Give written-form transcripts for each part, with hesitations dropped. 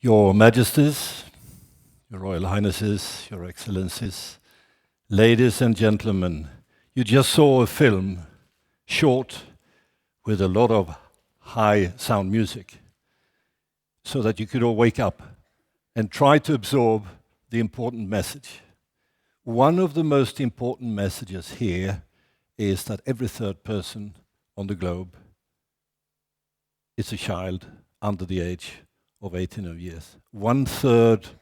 Your Majesties, Your Royal Highnesses, Your Excellencies, ladies and gentlemen, you just saw a film, short, with a lot of high sound music, so that you could all wake up and try to absorb the important message. One of the most important messages here is that every third person on the globe is a child under the age of 18 years. 1/3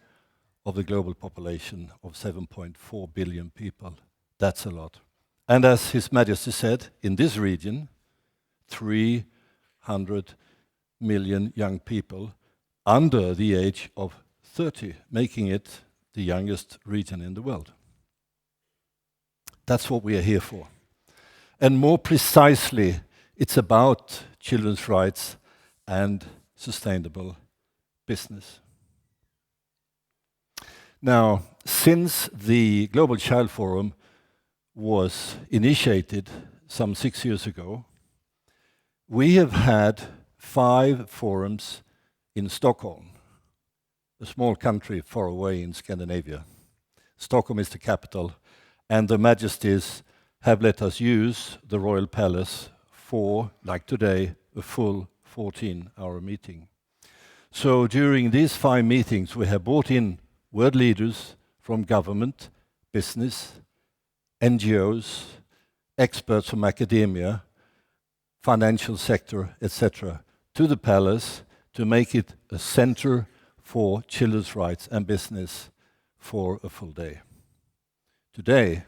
of the global population of 7.4 billion people. That's a lot. And as His Majesty said, in this region, 300 million young people under the age of 30, making it the youngest region in the world. That's what we are here for. And more precisely, it's about children's rights and sustainable business. Now, since the Global Child Forum was initiated some 6 years ago, we have had 5 forums in Stockholm, a small country far away in Scandinavia. Stockholm is the capital, and the Majesties have let us use the Royal Palace for, like today, a full 14-hour meeting. So during these 5 meetings, we have brought in world leaders from government, business, NGOs, experts from academia, financial sector, etc., to the palace to make it a center for children's rights and business for a full day. Today,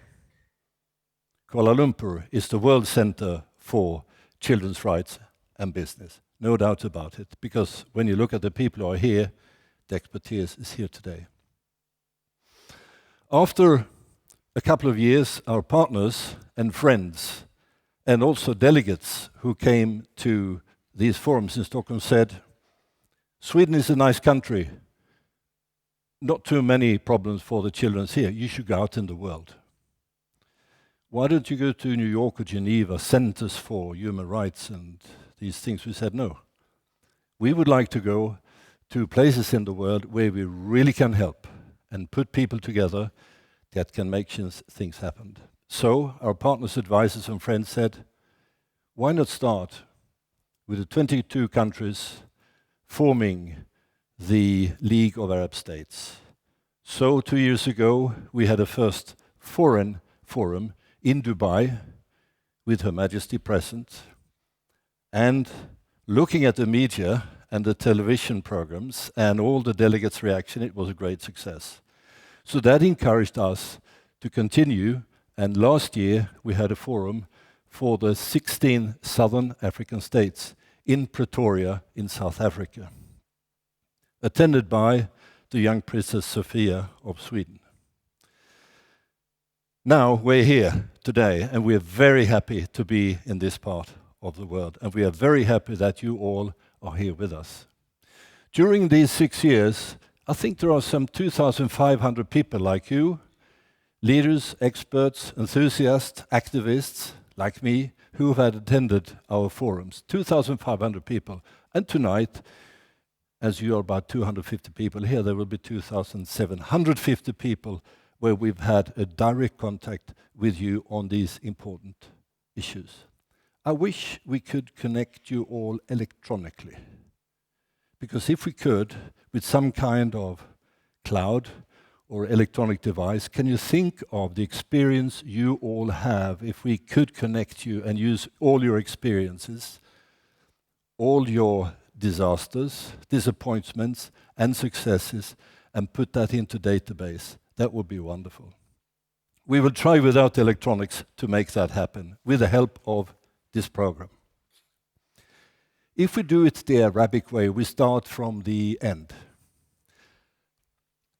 Kuala Lumpur is the world center for children's rights and business. No doubt about it, because when you look at the people who are here, the expertise is here today. After a couple of years, our partners and friends, and also delegates who came to these forums in Stockholm said, Sweden is a nice country, not too many problems for the children here, you should go out in the world. Why don't you go to New York or Geneva, centers for human rights and these things? We said no. We would like to go to places in the world where we really can help and put people together that can make things happen. So our partners, advisors and friends said, why not start with the 22 countries forming the League of Arab States? So 2 years ago, we had a first foreign forum in Dubai with Her Majesty present, and looking at the media and the television programs and all the delegates' reaction, it was a great success. So that encouraged us to continue, and last year we had a forum for the 16 southern African states in Pretoria in South Africa, attended by the young Princess Sofia of Sweden. Now we're here today, and we're very happy to be in this part of the world, and we are very happy that you all are here with us. During these 6 years, I think there are some 2,500 people like you, leaders, experts, enthusiasts, activists like me, who have attended our forums. 2,500 people. And tonight, as you are about 250 people here, there will be 2,750 people where we've had a direct contact with you on these important issues. I wish we could connect you all electronically. Because if we could, with some kind of cloud or electronic device, can you think of the experience you all have if we could connect you and use all your experiences, all your disasters, disappointments and successes, and put that into database? That would be wonderful. We will try without electronics to make that happen with the help of this program. If we do it the Arabic way, we start from the end.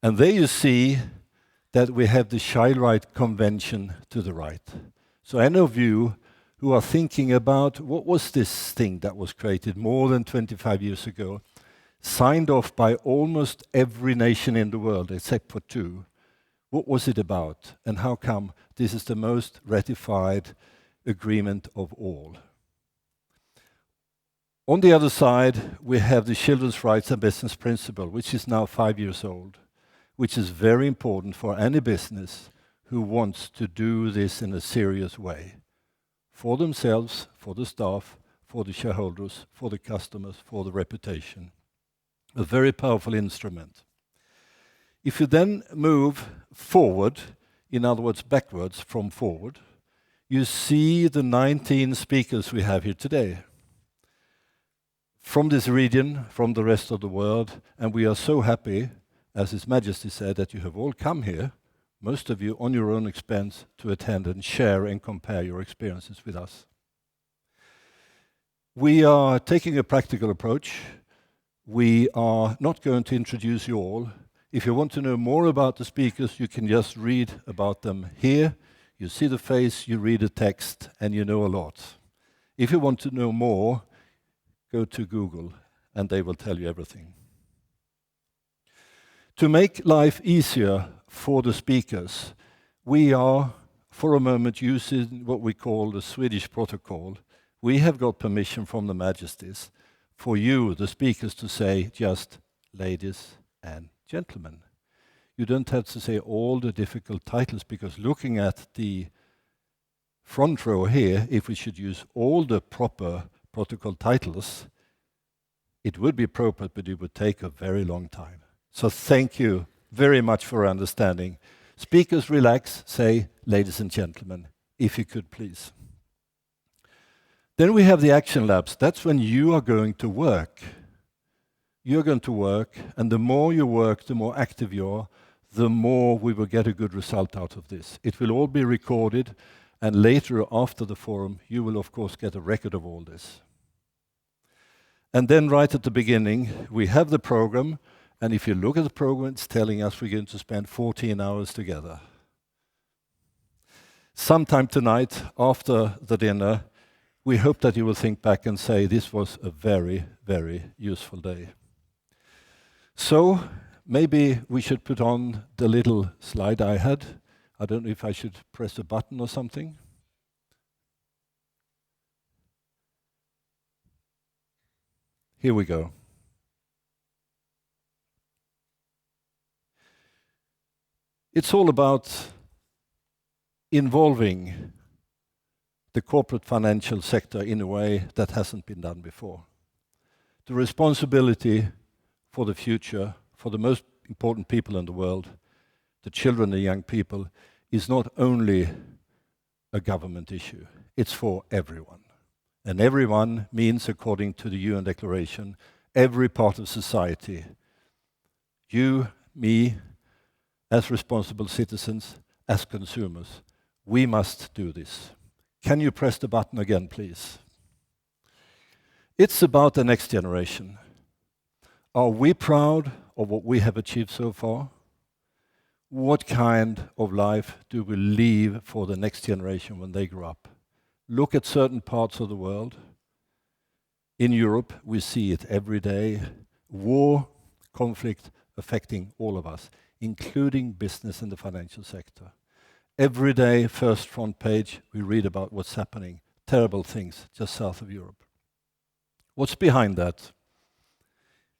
And there you see that we have the Child Rights Convention to the right. So any of you who are thinking about what was this thing that was created more than 25 years ago, signed off by almost every nation in the world except for 2, what was it about, and how come this is the most ratified agreement of all? On the other side, we have the Children's Rights and Business Principle, which is now 5 years old, which is very important for any business who wants to do this in a serious way, for themselves, for the staff, for the shareholders, for the customers, for the reputation. A very powerful instrument. If you then move forward, in other words, backwards from forward, you see the 19 speakers we have here today from this region, from the rest of the world, and we are so happy, as His Majesty said, that you have all come here, most of you on your own expense, to attend and share and compare your experiences with us. We are taking a practical approach. We are not going to introduce you all. If you want to know more about the speakers, you can just read about them here. You see the face, you read the text, and you know a lot. If you want to know more, go to Google, and they will tell you everything. To make life easier for the speakers, we are, for a moment, using what we call the Swedish protocol. We have got permission from the Majesties for you, the speakers, to say just ladies and gentlemen. You don't have to say all the difficult titles, because looking at the front row here, if we should use all the proper protocol titles, it would be appropriate, but it would take a very long time. So thank you very much for understanding. Speakers, relax, say ladies and gentlemen, if you could please. Then we have the action labs. That's when you are going to work. You're going to work, and the more you work, the more active you are, the more we will get a good result out of this. It will all be recorded, and later after the forum, you will of course get a record of all this. And then right at the beginning, we have the program, and if you look at the program, it's telling us we're going to spend 14 hours together. Sometime tonight, after the dinner, we hope that you will think back and say this was a very, very useful day. So maybe we should put on the little slide I had. I don't know if I should press a button or something. Here we go. It's all about involving the corporate financial sector in a way that hasn't been done before. The responsibility for the future, for the most important people in the world, the children and young people, is not only a government issue, it's for everyone. And everyone means, according to the UN Declaration, every part of society. You, me, as responsible citizens, as consumers, we must do this. Can you press the button again, please? It's about the next generation. Are we proud of what we have achieved so far? What kind of life do we leave for the next generation when they grow up? Look at certain parts of the world. In Europe, we see it every day. War, conflict affecting all of us, including business and the financial sector. Every day, first front page, we read about what's happening. Terrible things just south of Europe. What's behind that?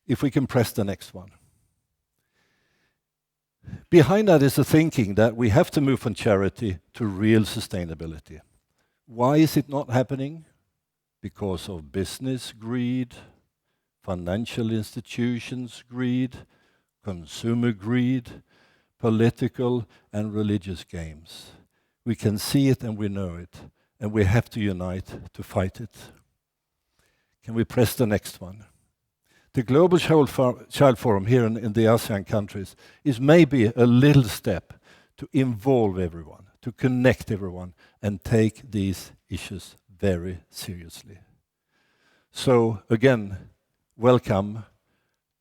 If we can press the next one. Behind that is the thinking that we have to move from charity to real sustainability. Why is it not happening? Because of business greed, financial institutions greed, consumer greed, political and religious games. We can see it and we know it, and we have to unite to fight it. Can we press the next one? The Global Child Forum here in the ASEAN countries is maybe a little step to involve everyone, to connect everyone, and take these issues very seriously. So again, welcome,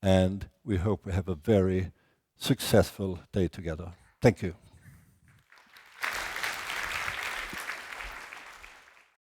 and we hope we have a very successful day together. Thank you.